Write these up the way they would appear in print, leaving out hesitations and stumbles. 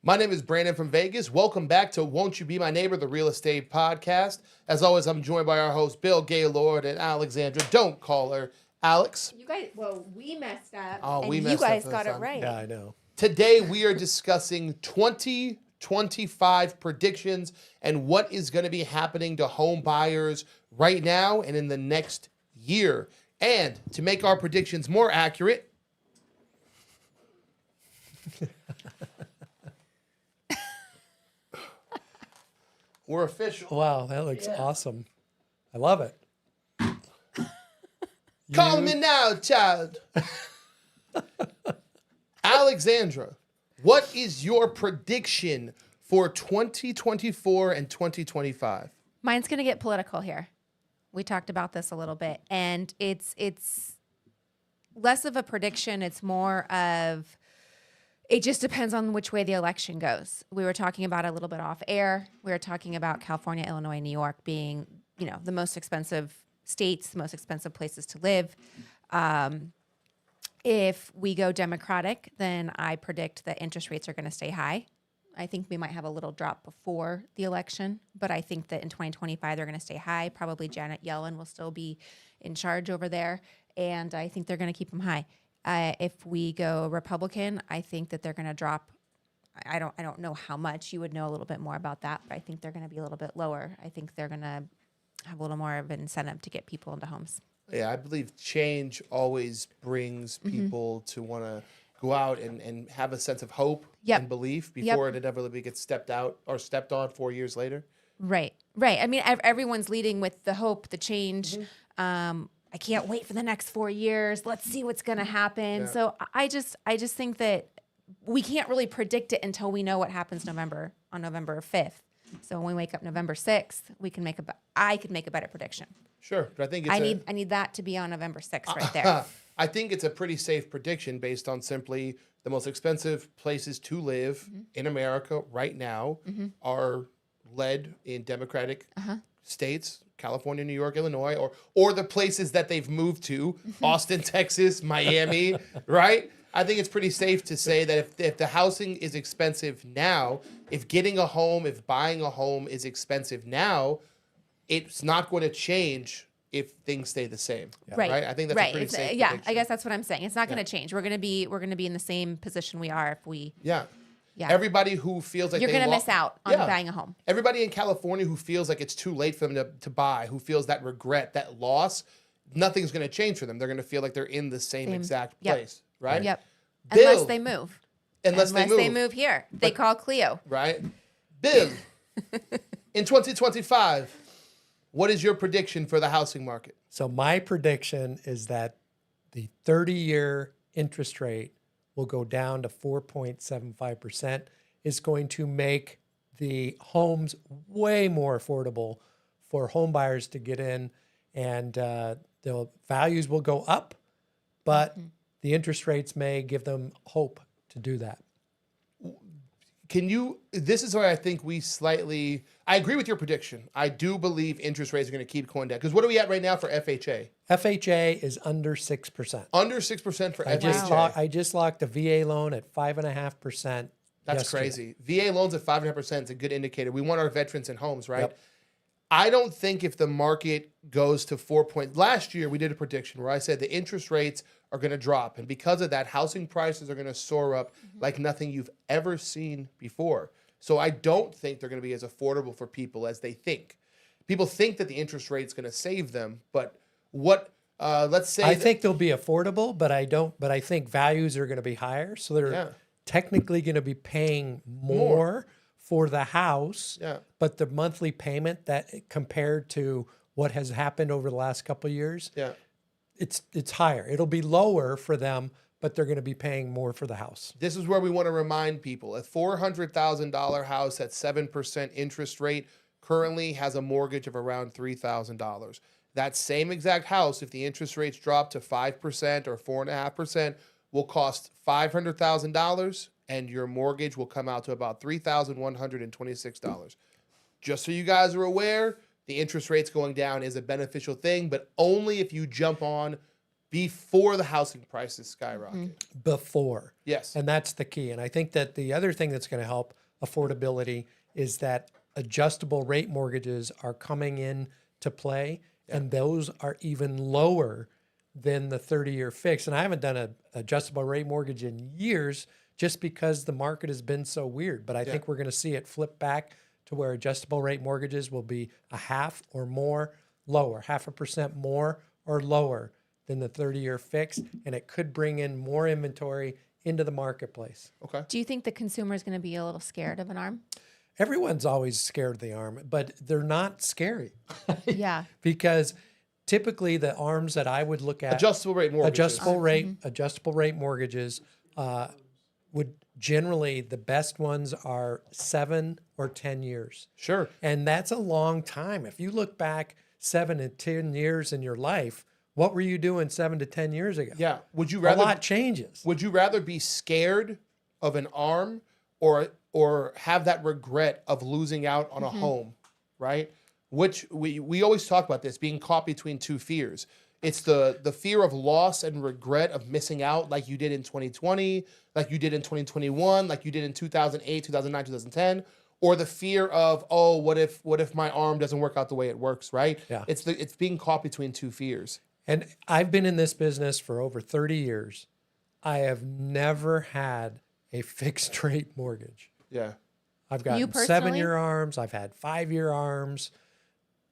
My name is Brandon from Vegas. Welcome back to Won't You Be My Neighbor, the real estate podcast. As always, I'm joined by our hosts, Bill Gaylord and Alexandra. Don't call her Alex. You guys, we messed up. Oh, we and messed you guys up got this it time. right. Yeah, I know. Today, we are discussing 2025 predictions and what is going to be happening to home buyers right now and in the next year. And to make our predictions more accurate, we're official. Wow, that looks awesome. I love it. Call me now, child. Alexandra, what is your prediction for 2024 and 2025? Mine's going to get political here. We talked about this a little bit, and it's less of a prediction. It's more of it just depends on which way the election goes. We were talking about it a little bit off air. We were talking about California, Illinois, New York being, the most expensive states, the most expensive places to live. If we go Democratic, then I predict that interest rates are going to stay high. I think we might have a little drop before the election, but I think that in 2025 they're going to stay high. Probably Janet Yellen will still be in charge over there, and I think they're going to keep them high. If we go Republican, I think that they're going to drop. I don't know how much. You would know a little bit more about that, but I think they're going to be a little bit lower. I think they're going to have a little more of an incentive to get people into homes. Yeah, I believe change always brings people to want to go out and have a sense of hope and belief before it inevitably gets stepped out or stepped on 4 years later. Right. I mean, everyone's leading with the hope, the change. I can't wait for the next 4 years. Let's see what's going to happen. Yeah. So I just think that we can't really predict it until we know what happens on November 5th. So when we wake up November 6th, I could make a better prediction. Sure, but I think it's I need that to be on November 6th right there. I think it's a pretty safe prediction based on simply the most expensive places to live in America right now are led in Democratic states, California, New York, Illinois, or the places that they've moved to, Austin, Texas, Miami, right? I think it's pretty safe to say that if the housing is expensive now, if getting a home, if buying a home is expensive now, it's not going to change if things stay the same. Right. I think that's a pretty safe Yeah, prediction. I guess that's what I'm saying. It's not going to change. We're going to be in the same position we are if we. Yeah. Yeah. Everybody who feels like You're going to miss out on buying a home. Everybody in California who feels like it's too late for them to buy, who feels that regret, that loss, nothing's going to change for them. They're going to feel like they're in the same exact place, right? Yep. Bill, Unless they move. Unless they move here. They call Cleo. Right? Bill, in 2025, what is your prediction for the housing market? So my prediction is that the 30-year interest rate will go down to 4.75%. It's going to make the homes way more affordable for home buyers to get in, and the values will go up, but the interest rates may give them hope to do that. This is where I think I agree with your prediction. I do believe interest rates are going to keep going down. Because what are we at right now for FHA? FHA is under 6%. Under 6% for FHA. I just locked a VA loan at 5.5%. That's crazy. VA loans at 5.5% is a good indicator. We want our veterans in homes, right? Yep. I don't think if the market goes to 4 point. Last year, we did a prediction where I said the interest rates are going to drop. And because of that, housing prices are going to soar up like nothing you've ever seen before. So I don't think they're going to be as affordable for people as they think. People think that the interest rate's going to save them, but let's say I think they'll be affordable, but I think values are going to be higher. So they're technically going to be paying more for the house, but the monthly payment that compared to what has happened over the last couple of years, it's higher. It'll be lower for them, but they're going to be paying more for the house. This is where we want to remind people. A $400,000 house at 7% interest rate currently has a mortgage of around $3,000. That same exact house, if the interest rates drop to 5% or 4.5%, will cost $500,000, and your mortgage will come out to about $3,126. Just so you guys are aware, the interest rates going down is a beneficial thing, but only if you jump on before the housing prices skyrocket. before. Yes. And that's the key. And I think that the other thing that's going to help affordability is that adjustable rate mortgages are coming in to play, and those are even lower than the 30-year fix. And I haven't done an adjustable rate mortgage in years just because the market has been so weird. But I think we're going to see it flip back to where adjustable rate mortgages will be a half or more lower, 0.5% more or lower than the 30-year fix. And it could bring in more inventory into the marketplace. Okay. Do you think the consumer is going to be a little scared of an arm? Everyone's always scared of the arm, but they're not scary Yeah. because typically the arms that I would look at, Adjustable rate mortgages. adjustable rate mortgages, would generally, the best ones are 7 or 10 years. Sure. And that's a long time. If you look back 7 to 10 years in your life, what were you doing 7 to 10 years ago? Yeah. Would you A rather lot changes. Would you rather be scared of an arm or have that regret of losing out on a home, right? Which we always talk about this being caught between two fears. It's the fear of loss and regret of missing out like you did in 2020, like you did in 2021, like you did in 2008, 2009, 2010, or the fear of, oh, what if my arm doesn't work out the way it works, right? Yeah. It's being caught between two fears. And I've been in this business for over 30 years. I have never had a fixed rate mortgage. Yeah. I've You got personally? 7-year arms. I've had 5-year arms,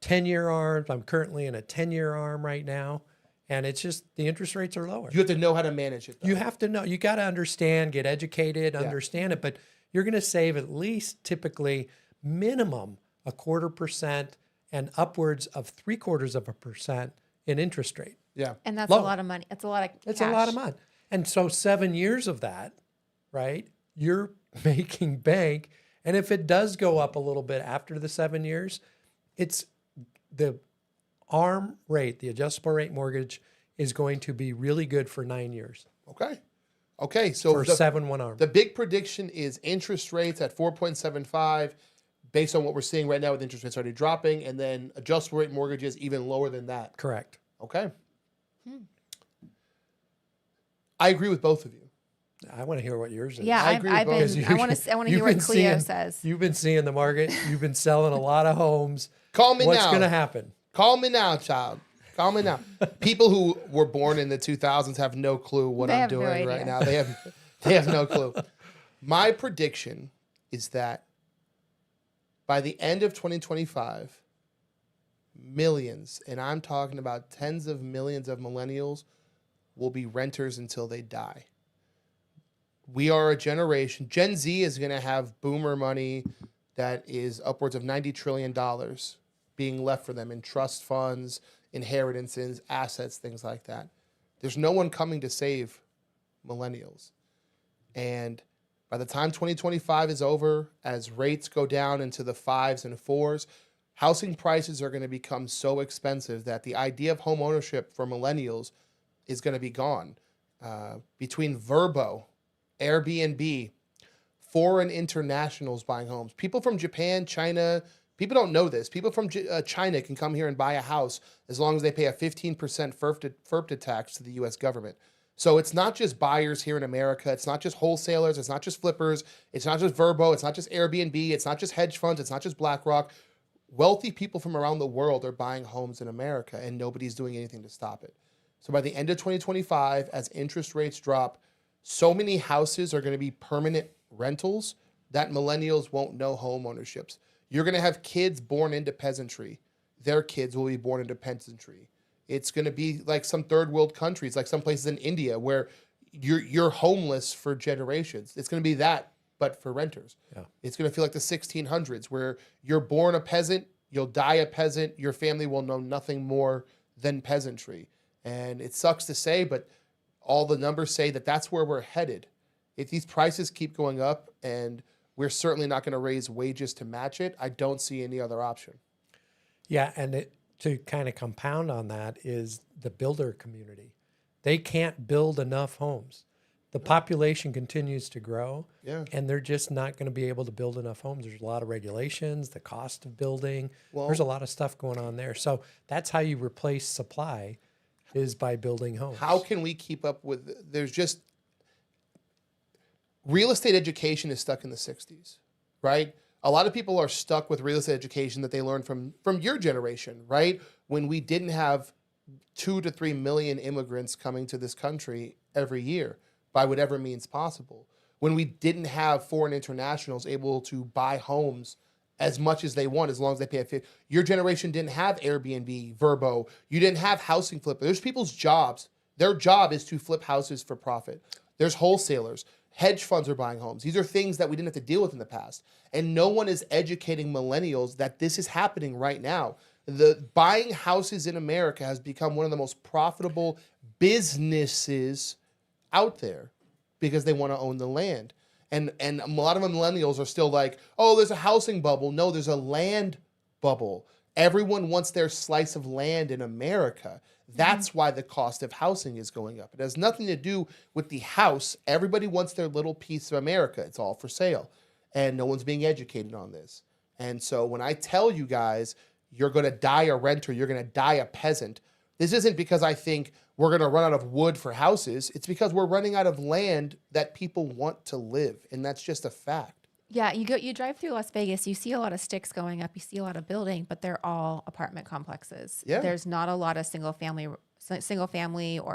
10-year arms. I'm currently in a 10-year arm right now. And it's just the interest rates are lower. You have to know how to manage it, though. You have to know, you got to understand, get educated, understand it, but you're going to save at least typically minimum 0.25% and upwards of 0.75% in interest rate. Yeah. And that's Low. a lot of money. It's a lot of It's cash. a lot of money. And so 7 years of that, right, you're making bank. And if it does go up a little bit after the 7 years, it's the ARM rate, the adjustable rate mortgage, is going to be really good for 9 years Okay. Okay. So for 7-1 ARM. the big prediction is interest rates at 4.75 based on what we're seeing right now with interest rates already dropping, and then adjustable rate mortgages even lower than that. Correct. Okay. I agree with both of you. I want to hear what yours is. Yeah, I I've, agree with I've both. been. Because I want to. I want to hear what Cleo says. You've been seeing the market. You've been selling a lot of homes. Call me What's now. going to happen? Call me now, child. Call me now. People who were born in the 2000s have no clue what They I'm have no doing right idea. now. They have no clue. My prediction is that by the end of 2025, millions, and I'm talking about tens of millions of millennials, will be renters until they die. We are a generation. Gen Z is going to have boomer money that is upwards of $90 trillion being left for them in trust funds, inheritances, assets, things like that. There's no one coming to save millennials. And by the time 2025 is over, as rates go down into the 5s and 4s, housing prices are going to become so expensive that the idea of home ownership for millennials is going to be gone. Between Vrbo, Airbnb, foreign internationals buying homes, people from Japan, China, people don't know this. People from China can come here and buy a house as long as they pay a 15% FERPTA tax to the U.S. government. So it's not just buyers here in America. It's not just wholesalers. It's not just flippers. It's not just Vrbo. It's not just Airbnb. It's not just hedge funds. It's not just BlackRock. Wealthy people from around the world are buying homes in America, and nobody's doing anything to stop it. So by the end of 2025, as interest rates drop, so many houses are going to be permanent rentals that millennials won't know home ownerships. You're going to have kids born into peasantry. Their kids will be born into peasantry. It's going to be like some third world countries, like some places in India where you're homeless for generations. It's going to be that, but for renters. Yeah. It's going to feel like the 1600s where you're born a peasant, you'll die a peasant, your family will know nothing more than peasantry. And it sucks to say, but all the numbers say that that's where we're headed. If these prices keep going up and we're certainly not going to raise wages to match it, I don't see any other option. Yeah, and to kind of compound on that is the builder community. They can't build enough homes. The population continues to grow, Yeah. and they're just not going to be able to build enough homes. There's a lot of regulations, the cost of building. Well- There's a lot of stuff going on there. So that's how you replace supply. is by building homes. How can we keep up with? There's just real estate education is stuck in the 60s, right? A lot of people are stuck with real estate education that they learned from your generation, right? When we didn't have 2 to 3 million immigrants coming to this country every year by whatever means possible. When we didn't have foreign internationals able to buy homes as much as they want, as long as they pay a fee. Your generation didn't have Airbnb, Verbo. You didn't have housing flipper. There's people's jobs. Their job is to flip houses for profit. There's wholesalers. Hedge funds are buying homes. These are things that we didn't have to deal with in the past. And no one is educating millennials that this is happening right now. The buying houses in America has become one of the most profitable businesses out there because they want to own the land. And a lot of millennials are still like, oh, there's a housing bubble. No, there's a land bubble. Everyone wants their slice of land in America. That's why the cost of housing is going up. It has nothing to do with the house. Everybody wants their little piece of America. It's all for sale. And no one's being educated on this. And so when I tell you guys, you're going to die a renter, you're going to die a peasant, this isn't because I think we're going to run out of wood for houses. It's because we're running out of land that people want to live. And that's just a fact. Yeah, you drive through Las Vegas, you see a lot of sticks going up, you see a lot of building, but they're all apartment complexes. Yeah. There's not a lot of single family or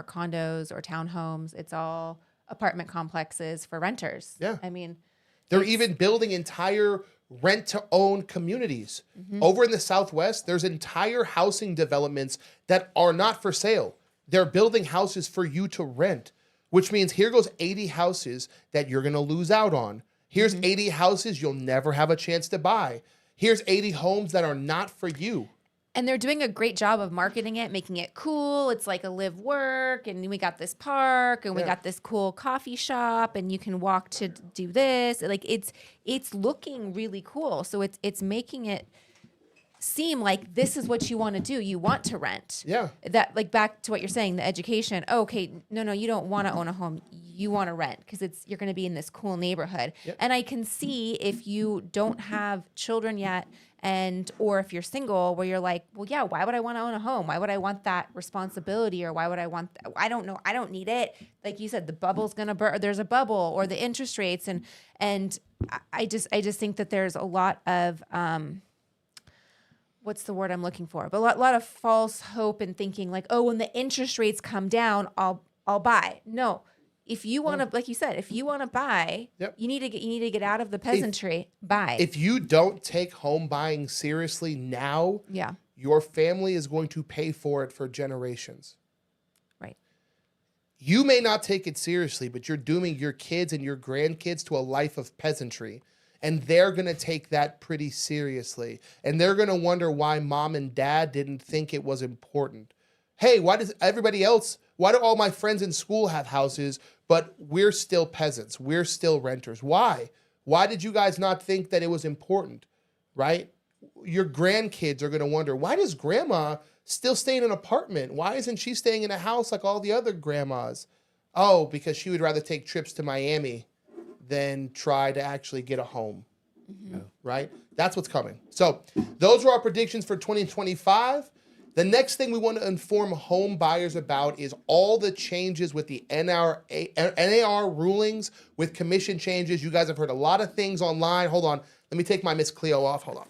condos or townhomes. It's all apartment complexes for renters. Yeah. I mean, They're even building entire rent-to-own communities. Over in the Southwest, there's entire housing developments that are not for sale. They're building houses for you to rent, which means here goes 80 houses that you're going to lose out on. Here's 80 houses you'll never have a chance to buy. Here's 80 homes that are not for you. and they're doing a great job of marketing it, making it cool. It's like a live work, and we got this park, and we got this cool coffee shop, and you can walk to do this. Like it's looking really cool. So it's making it seem like this is what you want to do. You want to rent. Yeah. That, like, back to what you're saying, the education. Oh, okay, no, you don't want to own a home. You want to rent because you're going to be in this cool neighborhood. Yep. And I can see if you don't have children yet, or if you're single, where you're like, well, yeah, why would I want to own a home? Why would I want that responsibility? Or why would I want, I don't know. I don't need it. Like you said, the bubble's going to burst. There's a bubble, or the interest rates. And I just think that there's a lot of, what's the word I'm looking for? But a lot of false hope and thinking like, oh, when the interest rates come down, I'll buy. No. If you want to, like you said, if you want to buy, you need to get out of the peasantry. Buy. If you don't take home buying seriously now, your family is going to pay for it for generations. Right. You may not take it seriously, but you're dooming your kids and your grandkids to a life of peasantry. And they're going to take that pretty seriously. And they're going to wonder why mom and dad didn't think it was important. Hey, why do all my friends in school have houses, but we're still peasants? We're still renters. Why? Why did you guys not think that it was important, right? Your grandkids are going to wonder, why does grandma still stay in an apartment? Why isn't she staying in a house like all the other grandmas? Oh, because she would rather take trips to Miami than try to actually get a home, right? That's what's coming. So those are our predictions for 2025. The next thing we want to inform home buyers about is all the changes with the NAR rulings, with commission changes. You guys have heard a lot of things online. Hold on. Let me take my Miss Cleo off. Hold on.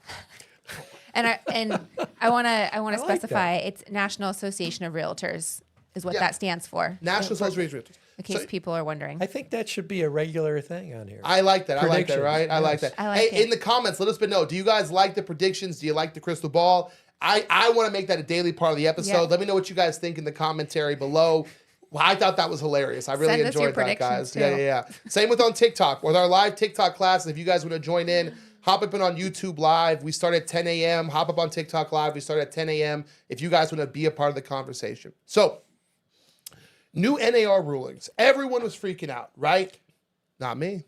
And I want to specify that. It's National Association of Realtors is what that stands for. National Association of Realtors. In case people are wondering. I think that should be a regular thing on here. I like that. I like that, right? I like that. I like hey, it. in the comments, let us know. Do you guys like the predictions? Do you like the crystal ball? I want to make that a daily part of the episode. Yeah. Let me know what you guys think in the commentary below. Well, I thought that was hilarious. I really Send us your enjoyed that, guys. predictions, too. Yeah. Same with on TikTok. With our live TikTok classes, if you guys want to join in, hop up on YouTube Live. We start at 10 a.m. Hop up on TikTok Live. We start at 10 a.m. if you guys want to be a part of the conversation. So, new NAR rulings. Everyone was freaking out, right? Not me.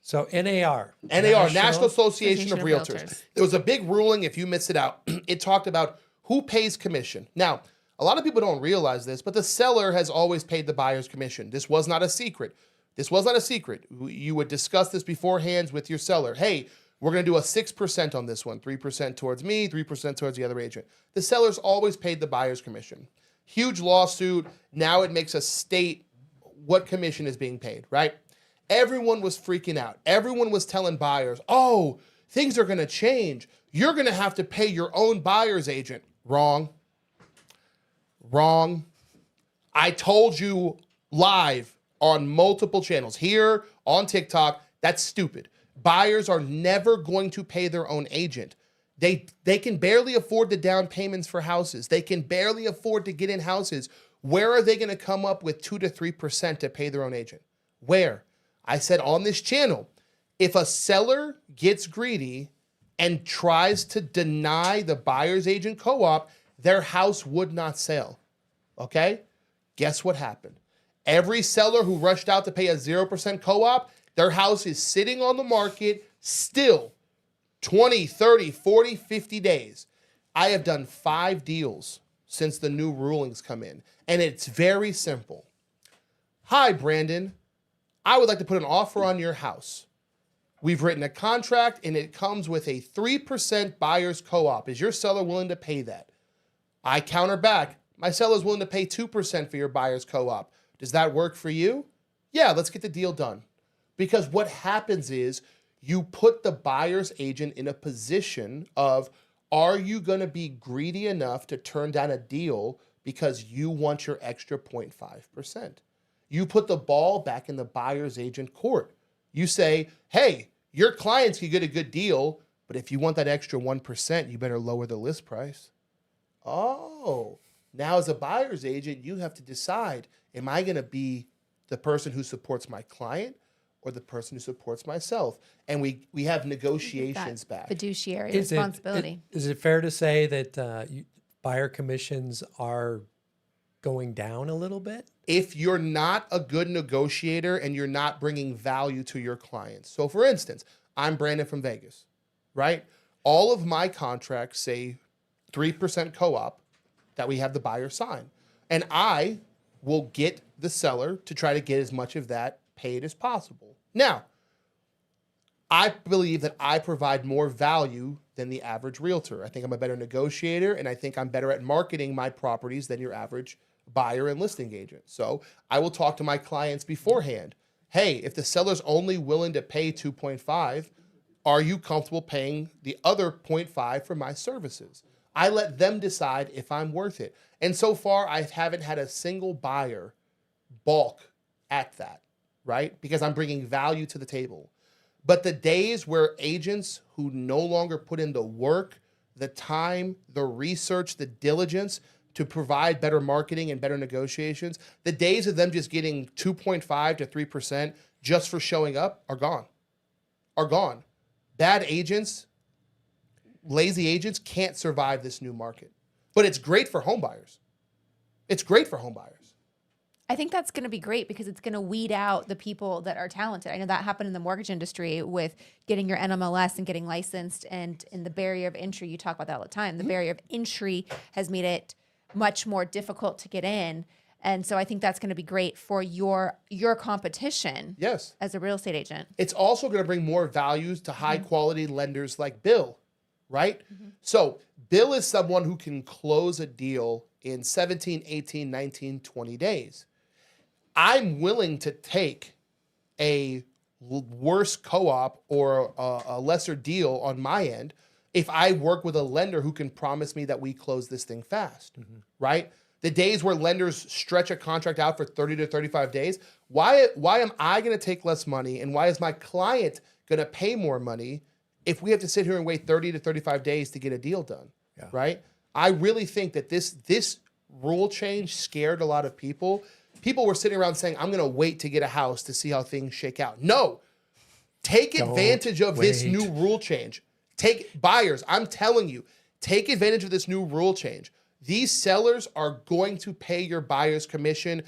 So NAR, National Association of of Realtors. Realtors. There was a big ruling, if you missed it out. It talked about who pays commission. Now, a lot of people don't realize this, but the seller has always paid the buyer's commission. This was not a secret. You would discuss this beforehand with your seller. Hey, we're going to do a 6% on this one, 3% towards me, 3% towards the other agent. The seller's always paid the buyer's commission. huge lawsuit. Now it makes a state what commission is being paid, right? Everyone was freaking out. Everyone was telling buyers, oh, things are going to change. You're going to have to pay your own buyer's agent. Wrong. I told you live on multiple channels here on TikTok, that's stupid. Buyers are never going to pay their own agent. They can barely afford the down payments for houses. They can barely afford to get in houses. Where are they going to come up with 2 to 3% to pay their own agent? Where? I said on this channel, if a seller gets greedy and tries to deny the buyer's agent co-op, their house would not sell. Okay? Guess what happened? Every seller who rushed out to pay a 0% co-op, their house is sitting on the market still 20, 30, 40, 50 days. I have done 5 deals since the new rulings come in, and it's very simple. Hi, Brandon. I would like to put an offer on your house. We've written a contract, and it comes with a 3% buyer's co-op. Is your seller willing to pay that? I counter back. My seller's willing to pay 2% for your buyer's co-op. Does that work for you? Yeah, let's get the deal done. Because what happens is you put the buyer's agent in a position of, are you going to be greedy enough to turn down a deal because you want your extra 0.5%? You put the ball back in the buyer's agent court. You say, hey, your clients can get a good deal, but if you want that extra 1%, you better lower the list price. Oh, now as a buyer's agent, you have to decide, am I going to be the person who supports my client or the person who supports myself? And we have negotiations back. Fiduciary responsibility. Is it fair to say that buyer commissions are going down a little bit? If you're not a good negotiator and you're not bringing value to your clients. So for instance, I'm Brandon from Vegas, right? All of my contracts say 3% co-op that we have the buyer sign. And I will get the seller to try to get as much of that paid as possible. Now, I believe that I provide more value than the average realtor. I think I'm a better negotiator, and I think I'm better at marketing my properties than your average buyer and listing agent. So I will talk to my clients beforehand. Hey, if the seller's only willing to pay 2.5, are you comfortable paying the other 0.5 for my services? I let them decide if I'm worth it. And so far, I haven't had a single buyer balk at that, right? Because I'm bringing value to the table. But the days where agents who no longer put in the work, the time, the research, the diligence to provide better marketing and better negotiations, the days of them just getting 2.5 to 3% just for showing up are gone. Are gone. Bad agents, lazy agents can't survive this new market. But it's great for home buyers. It's great for home buyers. I think that's going to be great because it's going to weed out the people that are talented. I know that happened in the mortgage industry with getting your NMLS and getting licensed, and in the barrier of entry, you talk about that all the time. The barrier of entry has made it much more difficult to get in. And so I think that's going to be great for your competition. Yes. As a real estate agent. It's also going to bring more values to high quality lenders like Bill, right? So Bill is someone who can close a deal in 17, 18, 19, 20 days. I'm willing to take a worse co-op or a lesser deal on my end if I work with a lender who can promise me that we close this thing fast, right? The days where lenders stretch a contract out for 30 to 35 days, why am I going to take less money, and why is my client going to pay more money if we have to sit here and wait 30 to 35 days to get a deal done, right? I really think that this rule change scared a lot of people. People were sitting around saying, I'm going to wait to get a house to see how things shake out. No, take advantage of this new rule change. Take buyers, I'm telling you, take advantage of this new rule change. These sellers are going to pay your buyer's commission.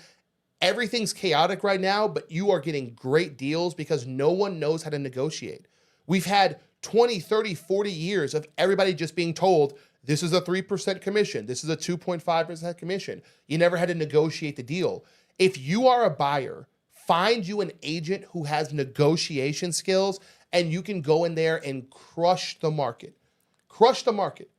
Everything's chaotic right now, but you are getting great deals because no one knows how to negotiate. We've had 20, 30, 40 years of everybody just being told, this is a 3% commission. This is a 2.5% commission. You never had to negotiate the deal. If you are a buyer, find you an agent who has negotiation skills, and you can go in there and crush the market. Crush the market.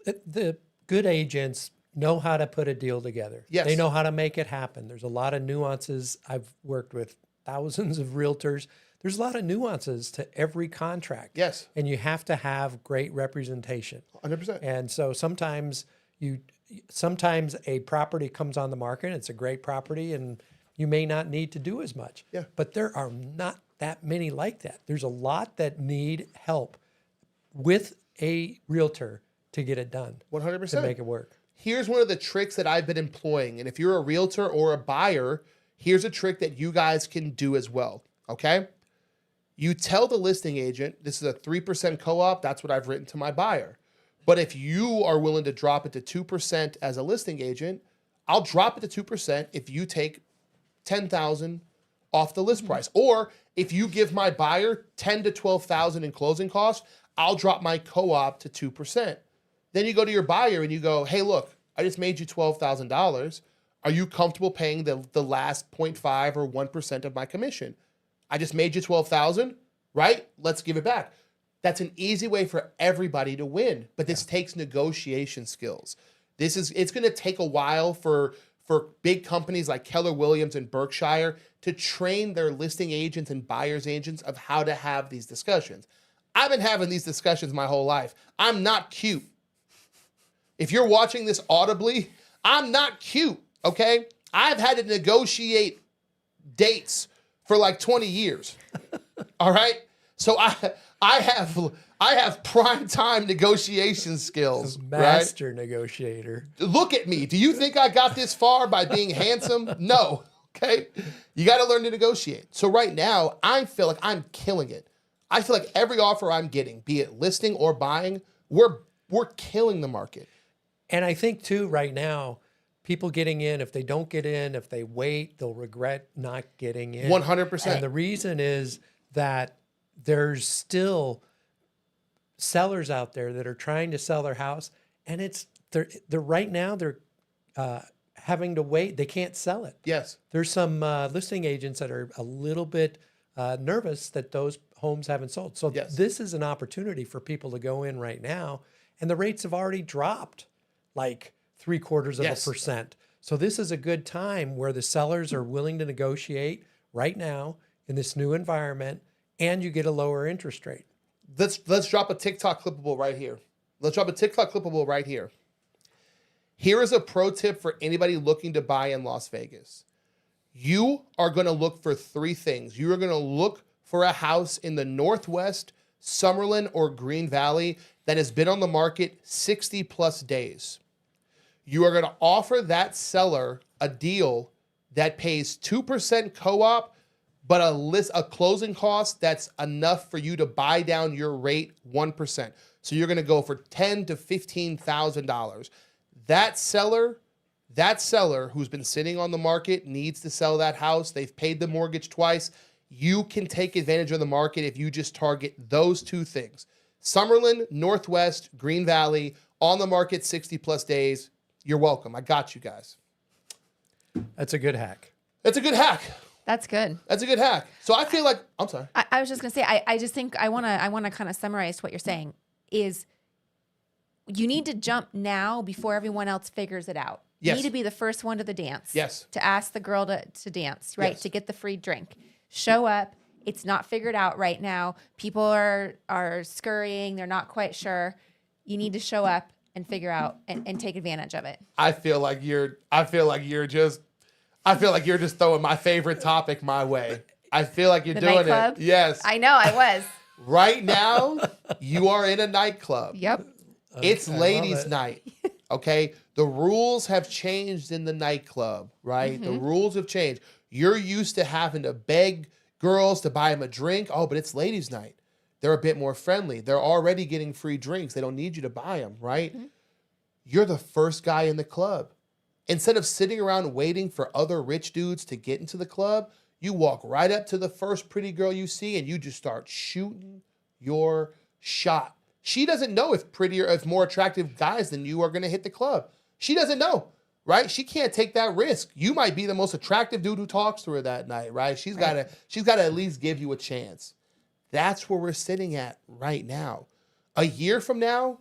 The good agents, know how to put a deal together. Yes. They know how to make it happen. There's a lot of nuances. I've worked with thousands of realtors. There's a lot of nuances to every contract. Yes. And you have to have great representation. 100%. And so sometimes a property comes on the market, it's a great property, and you may not need to do as much. Yeah. But there are not that many like that. There's a lot that need help with a realtor to get it done, 100%. to make it work. Here's one of the tricks that I've been employing. And if you're a realtor or a buyer, here's a trick that you guys can do as well. Okay? You tell the listing agent, this is a 3% co-op. That's what I've written to my buyer. But if you are willing to drop it to 2% as a listing agent, I'll drop it to 2% if you take $10,000 off the list price. Or if you give my buyer $10,000 to $12,000 in closing costs, I'll drop my co-op to 2%. Then you go to your buyer and you go, hey, look, I just made you $12,000. Are you comfortable paying the last 0.5 or 1% of my commission? I just made you $12,000, right? Let's give it back. That's an easy way for everybody to win, but this takes negotiation skills. It's going to take a while for big companies like Keller Williams and Berkshire to train their listing agents and buyer's agents of how to have these discussions. I've been having these discussions my whole life. I'm not cute. If you're watching this audibly, I'm not cute, okay? I've had to negotiate dates for like 20 years. All right? So I have prime time negotiation skills. Master negotiator. Look at me. Do you think I got this far by being handsome? No. Okay? You got to learn to negotiate. So right now, I feel like I'm killing it. I feel like every offer I'm getting, be it listing or buying, we're killing the market. And I think too, right now, people getting in, if they don't get in, if they wait, they'll regret not getting in. 100%. And the reason is that there's still sellers out there that are trying to sell their house, and they're right now they're having to wait. They can't sell it. Yes. There's some listing agents that are a little bit nervous that those homes haven't sold. So Yes. this is an opportunity for people to go in right now, and the rates have already dropped like 0.75%. So this is a good time where the sellers are willing to negotiate right now in this new environment, and you get a lower interest rate. Let's drop a TikTok clippable right here. Here is a pro tip for anybody looking to buy in Las Vegas. You are going to look for three things. You are going to look for a house in the Northwest, Summerlin, or Green Valley that has been on the market 60 plus days. You are going to offer that seller a deal that pays 2% co-op, but a closing cost that's enough for you to buy down your rate 1%. So you're going to go for $10,000 to $15,000. That seller who's been sitting on the market needs to sell that house. They've paid the mortgage twice. You can take advantage of the market if you just target those two things. Summerlin, Northwest, Green Valley, on the market 60 plus days. You're welcome. I got you guys. That's a good hack. That's a good hack. That's good. That's a good hack. So I feel like, I'm sorry. I was just gonna say, I just think I wanna kind of summarize what you're saying is you need to jump now before everyone else figures it out. Yes. You need to be the first one to the dance. Yes. To ask the girl to dance, right? Yes. To get the free drink. Show up. It's not figured out right now. People are scurrying. They're not quite sure. You need to show up and figure out and take advantage of it. I feel like you're just throwing my favorite topic my way. I feel like you're The doing nightclub? it. Yes. I know, I was. Right now, you are in a nightclub. Yep. It's I love ladies' it. night. Okay? The rules have changed in the nightclub, right? The rules have changed. You're used to having to beg girls to buy them a drink. Oh, but it's ladies' night. They're a bit more friendly. They're already getting free drinks. They don't need you to buy them, right? You're the first guy in the club. Instead of sitting around waiting for other rich dudes to get into the club, you walk right up to the first pretty girl you see and you just start shooting your shot. She doesn't know if more attractive guys than you are going to hit the club. She doesn't know, right? She can't take that risk. You might be the most attractive dude who talks to her that night, right? She's got to at least give you a chance. That's where we're sitting at right now. A year from now,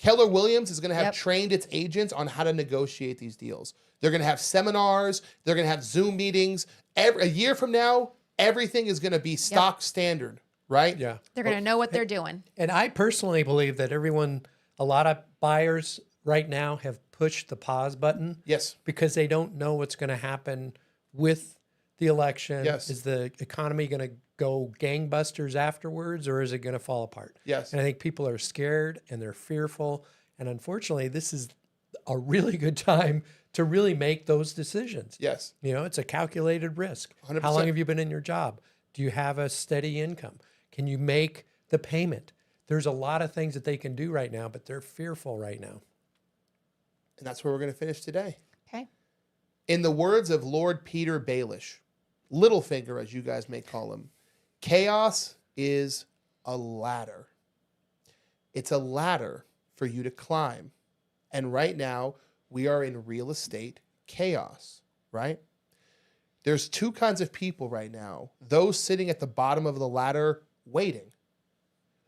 Keller Williams is going to have Yep. trained its agents on how to negotiate these deals. They're going to have seminars. They're going to have Zoom meetings. A year from now, everything is going to be stock standard, right? Yeah. They're going to know what they're doing. And I personally believe that a lot of buyers right now have pushed the pause button Yes. because they don't know what's going to happen with the election. Yes. Is the economy going to go gangbusters afterwards, or is it going to fall apart? Yes. And I think people are scared and they're fearful. And unfortunately, this is a really good time to really make those decisions. Yes. You know, it's a calculated risk. 100%. How long have you been in your job? Do you have a steady income? Can you make the payment? There's a lot of things that they can do right now, but they're fearful right now. And that's where we're going to finish today. Okay. In the words of Lord Peter Baelish, Littlefinger, as you guys may call him, chaos is a ladder. It's a ladder for you to climb. And right now, we are in real estate chaos, right? There's two kinds of people right now. Those sitting at the bottom of the ladder waiting.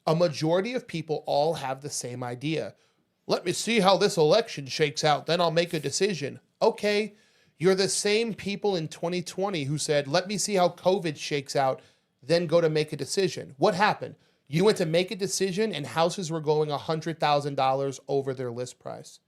A majority of people all have the same idea. Let me see how this election shakes out, then I'll make a decision. Okay, you're the same people in 2020 who said, let me see how COVID shakes out, then go to make a decision. What happened? You went to make a decision and houses were going $100,000 over their list price.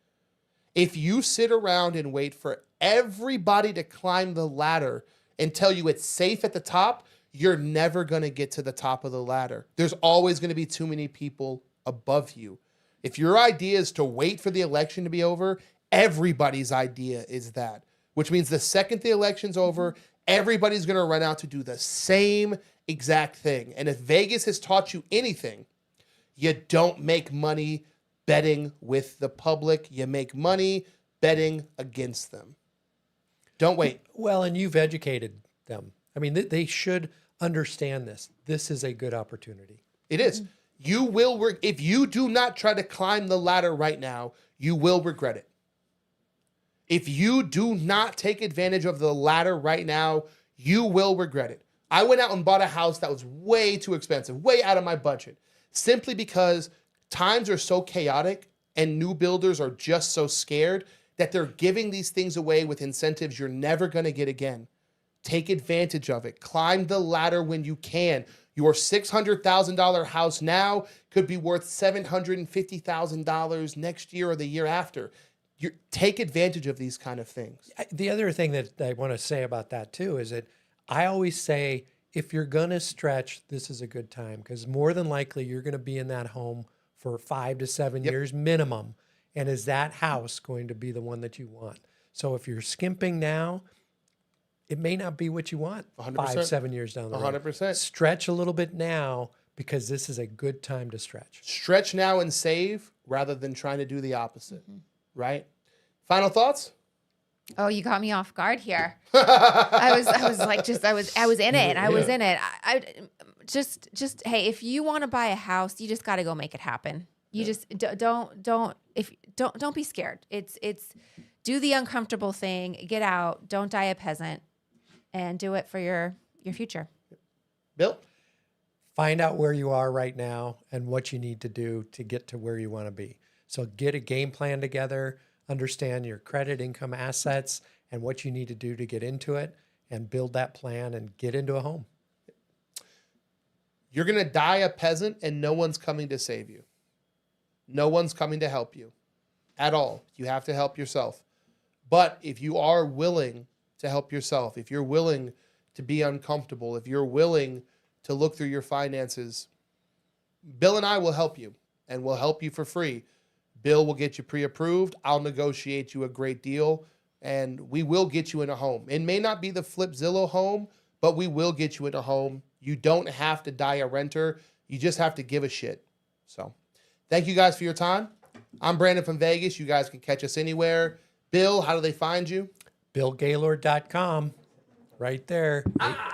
If you sit around and wait for everybody to climb the ladder and tell you it's safe at the top, you're never going to get to the top of the ladder. There's always going to be too many people above you. If your idea is to wait for the election to be over, everybody's idea is that, which means the second the election's over, everybody's going to run out to do the same exact thing. And if Vegas has taught you anything, you don't make money betting with the public. You make money betting against them. Don't wait. Well, and you've educated them. I mean, they should understand this. This is a good opportunity. It is. You will, if you do not try to climb the ladder right now, you will regret it. If you do not take advantage of the ladder right now, you will regret it. I went out and bought a house that was way too expensive, way out of my budget, simply because times are so chaotic and new builders are just so scared that they're giving these things away with incentives you're never going to get again. Take advantage of it. Climb the ladder when you can. Your $600,000 house now could be worth $750,000 next year or the year after. Take advantage of these kind of things. The other thing that I want to say about that too is that I always say, if you're going to stretch, this is a good time, because more than likely you're going to be in that home for 5 to 7 years minimum. And is that house going to be the one that you want? So if you're skimping now, it may not be what you want 100%. 5, 7 years down the road. 100%. Stretch a little bit now, because this is a good time to stretch. Stretch now and save rather than trying to do the opposite, right? Final thoughts? Oh, you got me off guard here. I was in it. I was in it. I just, hey, if you want to buy a house, you just got to go make it happen. You just don't be scared. It's do the uncomfortable thing, get out, don't die a peasant, and do it for your future. Bill? Find out where you are right now and what you need to do to get to where you want to be. So get a game plan together, understand your credit, income, assets, and what you need to do to get into it, and build that plan and get into a home. You're going to die a peasant and no one's coming to save you. No one's coming to help you at all. You have to help yourself. But if you are willing to help yourself, if you're willing to be uncomfortable, if you're willing to look through your finances, Bill and I will help you, and we'll help you for free. Bill will get you pre-approved. I'll negotiate you a great deal, and we will get you in a home. It may not be the Flipzillow home, but we will get you in a home. You don't have to die a renter. You just have to give a shit. So thank you guys for your time. I'm Brandon from Vegas. You guys can catch us anywhere. Bill, how do they find you? BillGaylord.com, right there,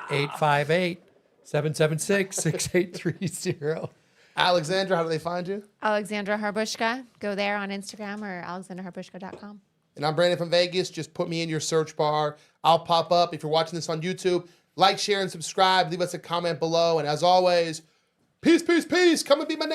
858-776-6830. Alexandra, how do they find you? Alexandra Harbushka. Go there on Instagram or alexandraharbushka.com. And I'm Brandon from Vegas. Just put me in your search bar. I'll pop up. If you're watching this on YouTube, like, share, and subscribe. Leave us a comment below. And as always, peace, peace, peace. Come and be my neighbor.